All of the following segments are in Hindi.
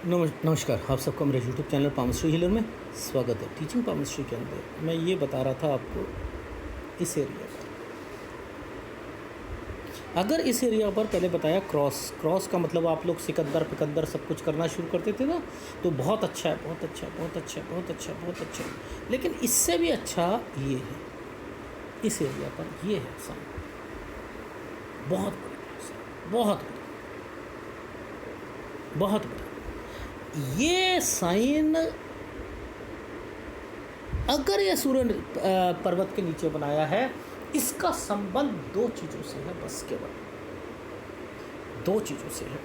नमस्कार, आप सबका मेरे यूट्यूब चैनल पामस्ट्री हीलर में स्वागत है। टीचिंग पामस्ट्री के अंदर मैं ये बता रहा था आपको इस एरिया पर। अगर इस एरिया पर पहले बताया क्रॉस का मतलब आप लोग सिकंदर पिकंदर सब कुछ करना शुरू करते थे ना, तो बहुत अच्छा है, बहुत अच्छा, बहुत अच्छा, बहुत अच्छा, बहुत अच्छा। लेकिन इससे भी अच्छा ये है, इस एरिया पर ये है साइन, बहुत बढ़िया, बहुत बढ़िया, बहुत बढ़िया। ये साइन अगर ये सूर्य पर्वत के नीचे बनाया है, इसका संबंध दो चीज़ों से है, बस केवल दो चीज़ों से है।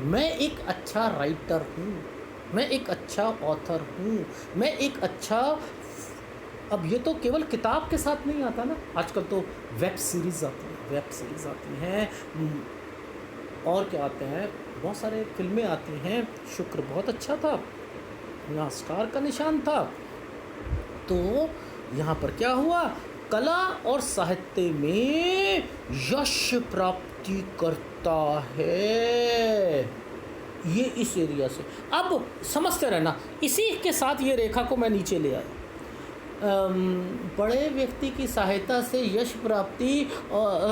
मैं एक अच्छा राइटर हूँ, मैं एक अच्छा ऑथर हूँ, मैं एक अच्छा, अब ये तो केवल किताब के साथ नहीं आता ना, आजकल तो वेब सीरीज़ आती हैं, और क्या आते हैं, बहुत सारे फिल्में आती हैं। शुक्र बहुत अच्छा था, यहाँ स्टार का निशान था। तो यहाँ पर क्या हुआ, कला और साहित्य में यश प्राप्ति करता है ये इस एरिया से। अब समझते रहना, इसी के साथ ये रेखा को मैं नीचे ले आया। बड़े व्यक्ति की सहायता से यश प्राप्ति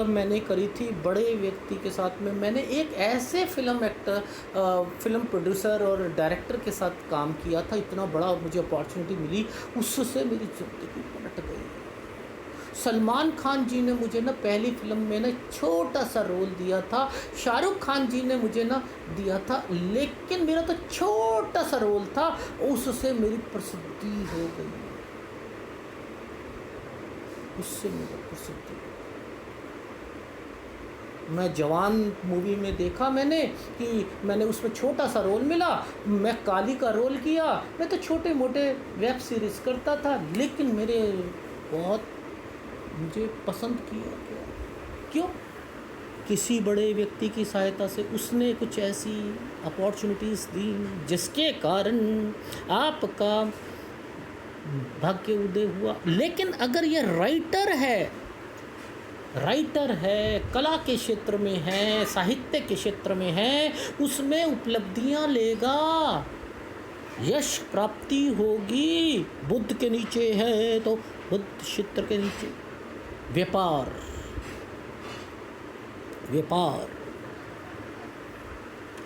मैंने करी थी। बड़े व्यक्ति के साथ में मैंने एक ऐसे फिल्म प्रोड्यूसर और डायरेक्टर के साथ काम किया था, इतना बड़ा मुझे अपॉर्चुनिटी मिली, उससे मेरी ज़िंदगी पलट गई। सलमान खान जी ने मुझे ना पहली फिल्म में ना छोटा सा रोल दिया था, शाहरुख खान जी ने मुझे ना दिया था, लेकिन मेरा तो छोटा सा रोल था, उससे मेरी प्रसिद्धि हो गई, उससे मेरी प्रसिद्धि। मैं जवान मूवी में देखा मैंने कि मैंने उसमें छोटा सा रोल मिला, मैं काली का रोल किया। मैं तो छोटे मोटे वेब सीरीज़ करता था, लेकिन मेरे बहुत मुझे पसंद किया गया। क्यों? किसी बड़े व्यक्ति की सहायता से उसने कुछ ऐसी अपॉर्चुनिटीज़ दी जिसके कारण आपका भाग्य उदय हुआ। लेकिन अगर ये राइटर है, कला के क्षेत्र में है, साहित्य के क्षेत्र में है, उसमें उपलब्धियां लेगा, यश प्राप्ति होगी। बुद्ध के नीचे है तो बुद्ध क्षेत्र के नीचे व्यापार,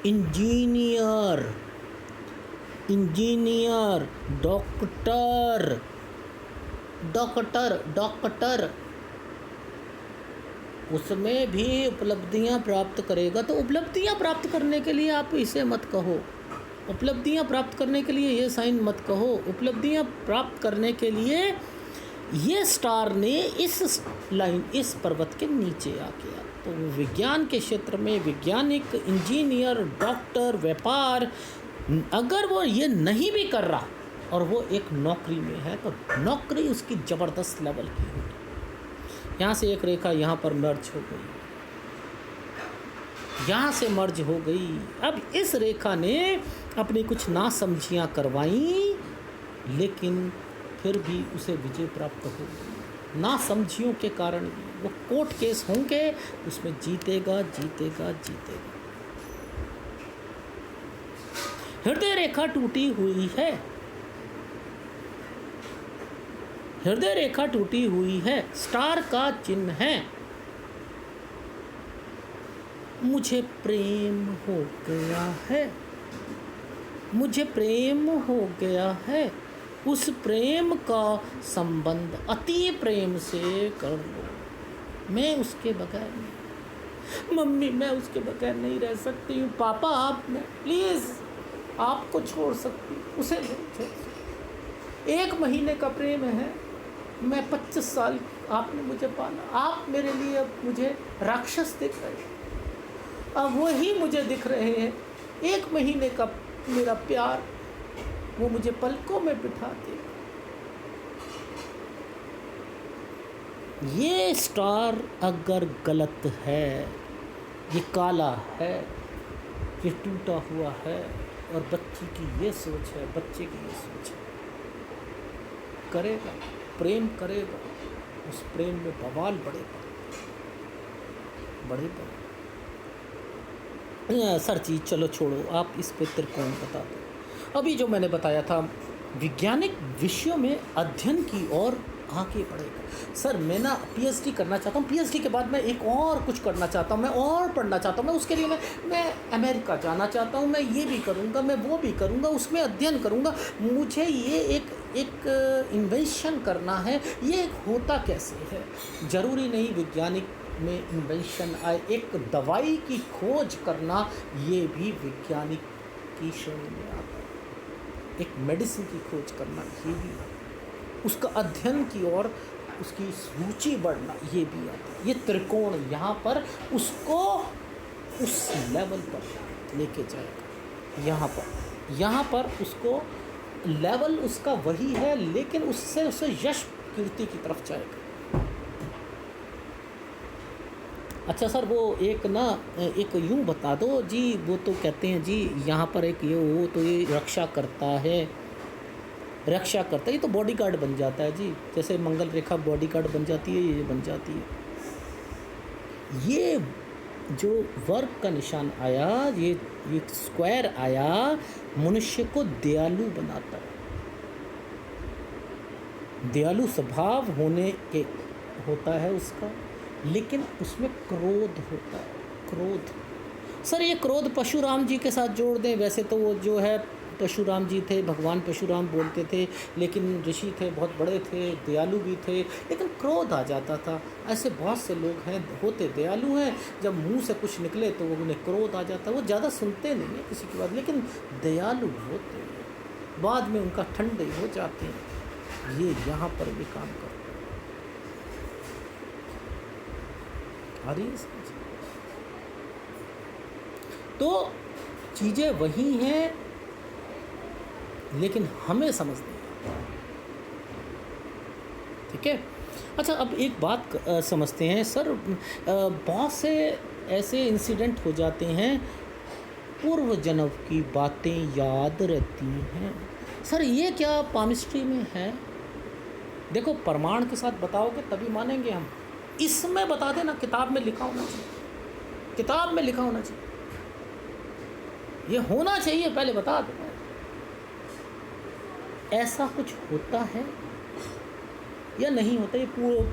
इंजीनियर, डॉक्टर, उसमें भी उपलब्धियां प्राप्त करेगा। तो उपलब्धियां प्राप्त करने के लिए आप इसे मत कहो, उपलब्धियां प्राप्त करने के लिए ये साइन मत कहो। उपलब्धियां प्राप्त करने के लिए ये स्टार ने इस पर्वत के नीचे आके तो विज्ञान के क्षेत्र में वैज्ञानिक, इंजीनियर, डॉक्टर, व्यापार, अगर वो ये नहीं भी कर रहा और वो एक नौकरी में है, तो नौकरी उसकी ज़बरदस्त लेवल की होगी। यहाँ से एक रेखा यहाँ पर मर्ज हो गई, यहाँ से मर्ज हो गई। अब इस रेखा ने अपनी कुछ नासमझियाँ करवाई, लेकिन फिर भी उसे विजय प्राप्त होगी। नासमझियों के कारण वो कोर्ट केस होंगे, उसमें जीतेगा। हृदय रेखा टूटी हुई है, स्टार का चिन्ह है। मुझे प्रेम हो गया है, उस प्रेम का संबंध अति प्रेम से कर लो। मैं उसके बगैर नहीं, मम्मी मैं उसके बगैर नहीं रह सकती हूँ, पापा आप प्लीज़ आपको छोड़ सकती, उसे नहीं छोड़ सकती। 1 महीने का प्रेम है, मैं 25 साल आपने मुझे पाला, आप मेरे लिए अब मुझे राक्षस दिख रहे हैं, अब वही मुझे दिख रहे हैं। 1 महीने का मेरा प्यार वो मुझे पलकों में बिठा दे। ये स्टार अगर गलत है, ये काला है, ये टूटा हुआ है, और बच्चे की ये सोच है, करेगा, प्रेम करेगा, उस प्रेम में बवाल बढ़ेगा। सर जी चलो छोड़ो, आप इस पे त्रिकोण बता दो। अभी जो मैंने बताया था, वैज्ञानिक विषयों में अध्ययन की ओर आगे बढ़ेगा। सर मैं ना पीएचडी करना चाहता हूँ, पीएचडी के बाद मैं एक और कुछ करना चाहता हूँ, मैं और पढ़ना चाहता हूँ, मैं उसके लिए मैं अमेरिका जाना चाहता हूँ, मैं ये भी करूँगा, मैं वो भी करूँगा, उसमें अध्ययन करूँगा, मुझे ये एक इन्वेंशन करना है, ये होता कैसे है। ज़रूरी नहीं वैज्ञानिक में इन्वेंशन आए, एक दवाई की खोज करना ये भी वैज्ञानिक की श्रेणी में आता है। एक मेडिसिन की खोज करना ये भी आता है। उसका अध्ययन की ओर उसकी रुचि बढ़ना ये भी आता है। ये त्रिकोण यहाँ पर उसको उस लेवल पर लेके जाएगा। यहाँ पर उसको लेवल उसका वही है, लेकिन उससे उसे यश कीर्ति की तरफ जाएगा। अच्छा सर वो एक ना एक यूँ बता दो जी, वो तो कहते हैं जी यहाँ पर एक ये वो तो ये रक्षा करता है, ये तो बॉडीगार्ड बन जाता है जी, जैसे मंगल रेखा बॉडीगार्ड बन जाती है, ये बन जाती है। ये जो वर्ग का निशान आया, ये स्क्वायर आया, मनुष्य को दयालु बनाता है। दयालु स्वभाव होने के होता है उसका, लेकिन उसमें क्रोध होता है। क्रोध सर ये क्रोध परशुराम जी के साथ जोड़ दें। वैसे तो वो जो है परशुराम जी थे, भगवान परशुराम बोलते थे, लेकिन ऋषि थे, बहुत बड़े थे, दयालु भी थे, लेकिन क्रोध आ जाता था। ऐसे बहुत से लोग हैं होते दयालु हैं, जब मुंह से कुछ निकले तो वो उन्हें क्रोध आ जाता है। वो ज़्यादा सुनते नहीं हैं किसी की बात, लेकिन दयालु होते हैं, बाद में उनका ठंडे हो जाते हैं। ये यहाँ पर भी काम करते हैं। आ रही है समझ? तो चीज़ें वही हैं, लेकिन हमें समझ नहीं आता। ठीक है। अच्छा अब एक बात समझते हैं सर, बहुत से ऐसे इंसिडेंट हो जाते हैं, पूर्व जन्म की बातें याद रहती हैं। सर ये क्या पामिस्ट्री में है? देखो प्रमाण के साथ बताओगे तभी मानेंगे हम। इसमें बता देना, किताब में लिखा होना चाहिए, किताब में लिखा होना चाहिए, ये होना चाहिए, पहले बता दो। ऐसा कुछ होता है या नहीं होता? ये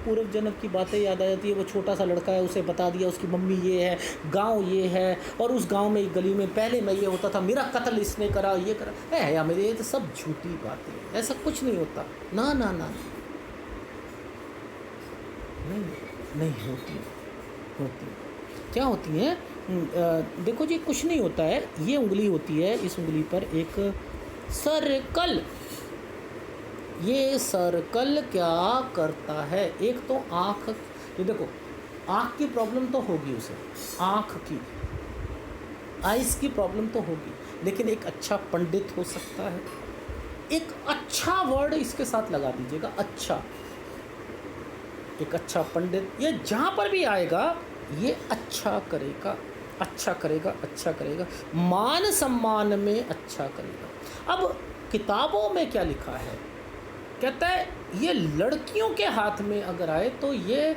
पूर्व जन्म की बातें याद आ जाती है। वो छोटा सा लड़का है, उसे बता दिया उसकी मम्मी ये है, गांव ये है, और उस गांव में एक गली में पहले मैं ये होता था, मेरा कत्ल इसने करा, ये करा है या मेरे, ये तो सब झूठी बातें हैं। ऐसा कुछ नहीं होता, ना ना ना, नहीं होती। क्या होती हैं? देखो जी कुछ नहीं होता है। ये उंगली होती है, इस उंगली पर एक सर्कल, ये सर्कल क्या करता है? एक तो आँख, ये देखो आँख की प्रॉब्लम तो होगी उसे, आँख की आइज़ की प्रॉब्लम तो होगी, लेकिन एक अच्छा पंडित हो सकता है। एक अच्छा वर्ड इसके साथ लगा दीजिएगा, अच्छा, एक अच्छा पंडित, ये जहाँ पर भी आएगा ये अच्छा करेगा, अच्छा करेगा, अच्छा करेगा, मान सम्मान में अच्छा करेगा। अब किताबों में क्या लिखा है? कहता है ये लड़कियों के हाथ में अगर आए तो ये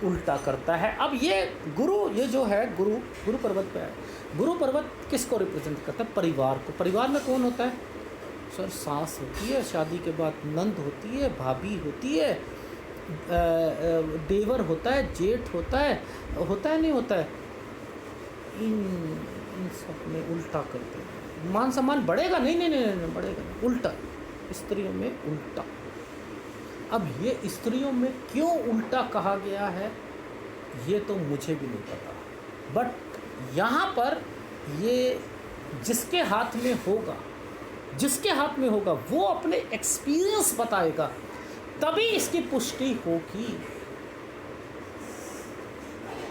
उल्टा करता है। अब ये गुरु, ये जो है गुरु पर्वत पे है। गुरु पर्वत किसको रिप्रेजेंट करता है? परिवार को। परिवार में कौन होता है? सर सास होती है, शादी के बाद नंद होती है, भाभी होती है, देवर होता है, जेठ होता है नहीं होता है? इन सब में उल्टा करते हैं। मान सम्मान बढ़ेगा? नहीं बढ़ेगा नहीं, उल्टा। स्त्रियों में उल्टा। अब ये स्त्रियों में क्यों उल्टा कहा गया है ये तो मुझे भी नहीं पता, बट यहाँ पर ये जिसके हाथ में होगा वो अपने एक्सपीरियंस बताएगा, तभी इसकी पुष्टि होगी।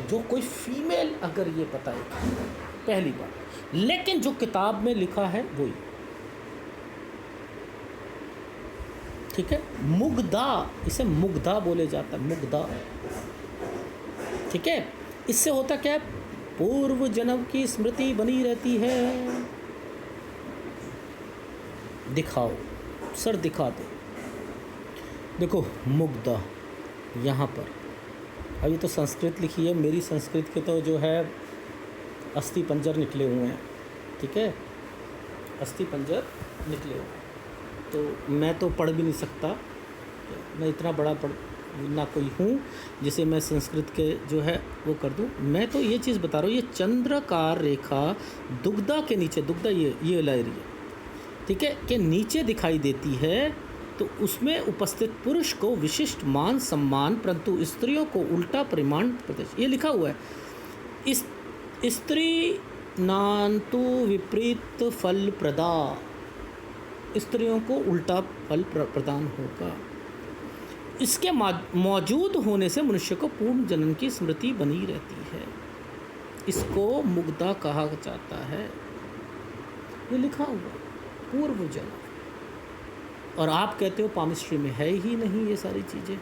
जो कोई फीमेल अगर ये बताएगी, पहली बात। लेकिन जो किताब में लिखा है वही, ठीक है। मुग्धा, इसे मुग्धा बोले जाता है, मुग्धा, ठीक है। इससे होता क्या है? पूर्व जन्म की स्मृति बनी रहती है। दिखाओ सर, दिखा दो। देखो मुग्धा यहाँ पर, अब ये तो संस्कृत लिखी है, मेरी संस्कृत के तो जो है अस्थि पंजर निकले हुए हैं, ठीक है, अस्थि पंजर निकले हुए हैं। तो मैं तो पढ़ भी नहीं सकता, मैं इतना बड़ा पढ़ ना कोई हूँ जिसे मैं संस्कृत के जो है वो कर दूँ। मैं तो ये चीज़ बता रहा हूँ, ये चंद्रकार रेखा दुग्धा के नीचे, दुग्धा ये लाई रही है, ठीक है, के नीचे दिखाई देती है, तो उसमें उपस्थित पुरुष को विशिष्ट मान सम्मान, परंतु स्त्रियों को उल्टा परिमाण प्रदर्शित, ये लिखा हुआ है। इस स्त्री नान्तु विपरीत फल प्रदा, स्त्रियों को उल्टा फल प्रदान होगा। इसके मौजूद होने से मनुष्य को पूर्ण जन्म की स्मृति बनी रहती है, इसको मुग्धा कहा जाता है। ये लिखा हुआ पूर्व जन्म, और आप कहते हो पामिस्ट्री में है ही नहीं ये सारी चीज़ें।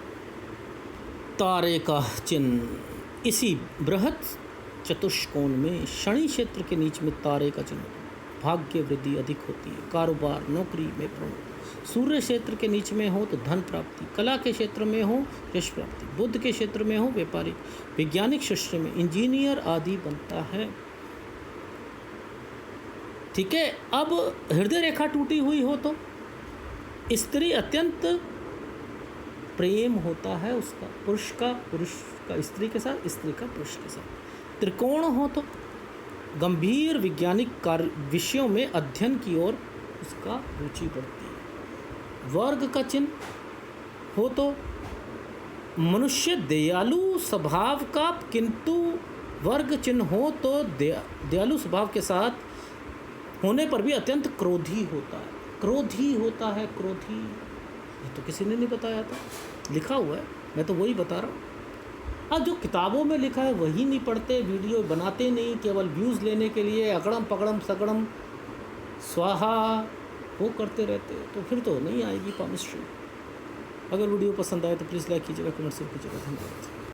तारे का चिन्ह, इसी बृहत चतुष्कोण में शनि क्षेत्र के नीच में तारे का चिन्ह, भाग्य वृद्धि अधिक होती है, कारोबार नौकरी में प्रमुख। सूर्य क्षेत्र के नीच में हो तो धन प्राप्ति, कला के क्षेत्र में हो यश प्राप्ति, बुद्ध के क्षेत्र में हो व्यापारिक, वैज्ञानिक क्षेत्र में इंजीनियर आदि बनता है, ठीक है। अब हृदय रेखा टूटी हुई हो तो स्त्री अत्यंत प्रेम होता है उसका, पुरुष का स्त्री के साथ, स्त्री का पुरुष के साथ। त्रिकोण हो तो गंभीर वैज्ञानिक कार्य विषयों में अध्ययन की ओर उसका रुचि बढ़ती है। वर्ग का चिन्ह हो तो मनुष्य दयालु स्वभाव का, किंतु वर्ग चिन्ह हो तो दयालु स्वभाव के साथ होने पर भी अत्यंत क्रोधी होता है, क्रोधी होता है, क्रोधी। ये तो किसी ने नहीं बताया था, लिखा हुआ है, मैं तो वही बता रहा हूँ। अब जो किताबों में लिखा है वही नहीं पढ़ते, वीडियो बनाते नहीं, केवल व्यूज़ लेने के लिए अगड़म पगड़म सगड़म स्वाहा वो करते रहते, तो फिर तो नहीं आएगी पामिस्ट्री। अगर वीडियो पसंद आए तो प्लीज़ लाइक कीजिएगा, कमेंट शेयर कीजिएगा। धन्यवाद।